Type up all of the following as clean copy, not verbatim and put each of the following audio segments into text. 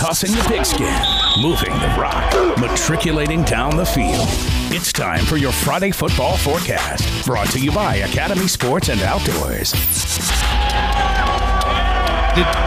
tossing the pigskin, moving the rock, matriculating down the field. It's time for your Friday football forecast, brought to you by Academy Sports and Outdoors.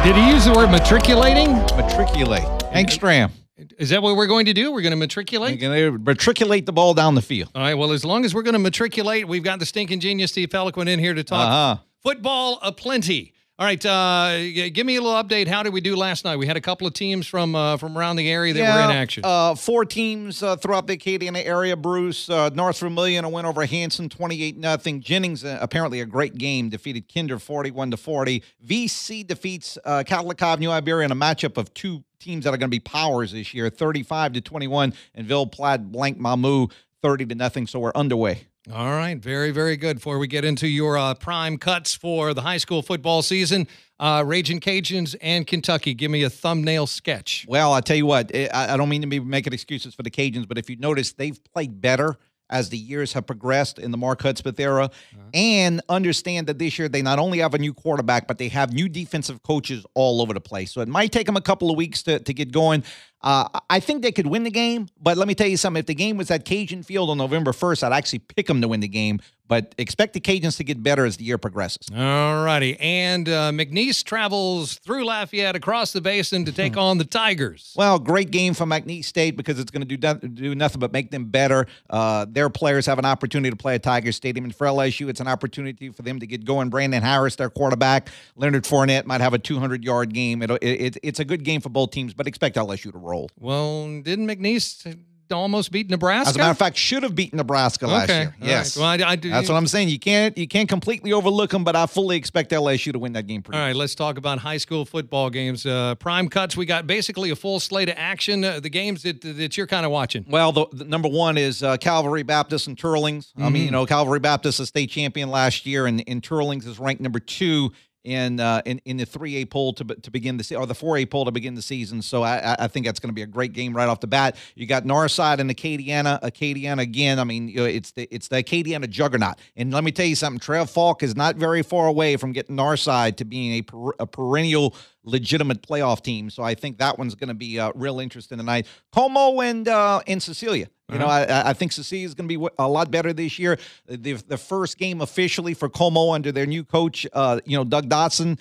Did he use the word matriculating? Matriculate. Hank Stram. Is that what we're going to do? We're going to matriculate? We're going to matriculate the ball down the field. All right, well, as long as we're going to matriculate, we've got the stinking genius Steve Peloquin in here to talk football aplenty. All right, give me a little update. How did we do last night? We had a couple of teams from around the area that were in action. 4 teams throughout the Acadiana area, Bruce. North Vermilion, a win over Hanson, 28-0. Jennings, apparently a great game, defeated Kinder 41-40. VC defeats Catholic New Iberia in a matchup of 2 teams that are going to be powers this year, 35-21. And Ville Platte blanked Mamou 30-0. So we're underway. All right, very, very good. Before we get into your prime cuts for the high school football season, Ragin' Cajuns and Kentucky, give me a thumbnail sketch. Well, I'll tell you what, I don't mean to be making excuses for the Cajuns, but if you notice, they've played better as the years have progressed in the Mark Hudspeth era, and understand that this year they not only have a new quarterback, but they have new defensive coaches all over the place. So it might take them a couple of weeks to get going. I think they could win the game, but let me tell you something. If the game was at Cajun Field on November 1st, I'd actually pick them to win the game, but expect the Cajuns to get better as the year progresses. All righty. And McNeese travels through Lafayette across the basin to take on the Tigers. Well, great game for McNeese State because it's going to do nothing but make them better. Their players have an opportunity to play at Tiger Stadium. And for LSU, it's an opportunity for them to get going. Brandon Harris, their quarterback. Leonard Fournette might have a 200-yard game. It's a good game for both teams, but expect LSU to roll. Well, didn't McNeese almost beat Nebraska? As a matter of fact, should have beaten Nebraska last year. Yes. Right. Well, that's what I'm saying. You can't completely overlook them, but I fully expect LSU to win that game. All right, let's talk about high school football games. Prime cuts, we got basically a full slate of action. The games that you're kind of watching. Well, the number one is Calvary Baptist and Turlings. I mean, Calvary Baptist is state champion last year, and Turlings is ranked number 2 in the 3A poll to begin the or the 4A poll to begin the season. So I think that's going to be a great game right off the bat. You got Northside and Acadiana. Acadiana again. I mean, it's the Acadiana juggernaut. And let me tell you something. Trev Falk is not very far away from getting Northside to being a perennial legitimate playoff team. So I think that one's going to be real interesting tonight. Como and Cecilia. You know, I think Cecilia is going to be a lot better this year. The first game officially for Como under their new coach, Doug Dotson,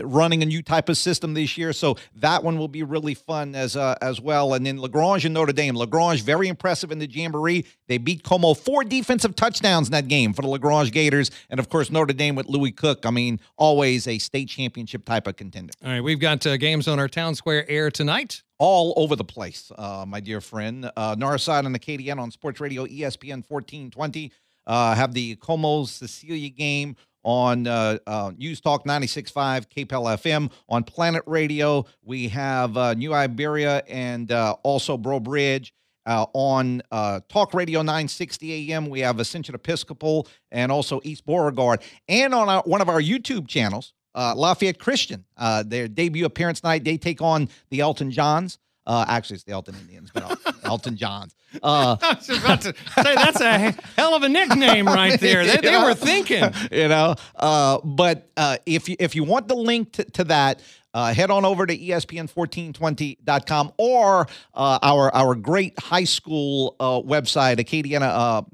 running a new type of system this year. So that one will be really fun as well. And then Lagrange and Notre Dame. Lagrange, very impressive in the Jamboree. They beat Como 4 defensive touchdowns in that game for the Lagrange Gators. And, of course, Notre Dame with Louis Cook. I mean, always a state championship type of contender. All right, we've got games on our Town Square air tonight. All over the place, my dear friend. Northside and Acadiana on Sports Radio, ESPN 1420. Have the Como Cecilia game on News Talk 96.5, KPEL FM. On Planet Radio, we have New Iberia and also Bro Bridge. On Talk Radio 960 AM, we have Ascension Episcopal and also East Beauregard. And on one of our YouTube channels, Lafayette Christian, their debut appearance night, they take on the Elton Johns. Actually, it's the Elton Indians, but Elton Johns. I was about to say, that's a hell of a nickname right there. They were thinking. But if you want the link to that, head on over to ESPN1420.com or our great high school website, Acadiana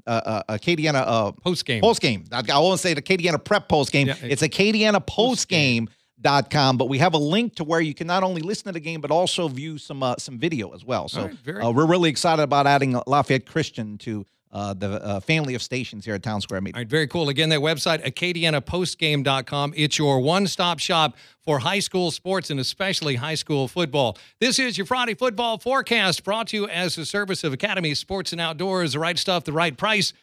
Postgame. I won't say the Acadiana Prep Postgame. Yeah, it's Acadiana Postgame.com, but we have a link to where you can not only listen to the game but also view some video as well. So we're really excited about adding Lafayette Christian to the family of stations here at Town Square Media. All right, very cool. Again, that website, AcadianaPostgame.com. It's your one-stop shop for high school sports and especially high school football. This is your Friday football forecast brought to you as a service of Academy Sports and Outdoors. The right stuff, the right price.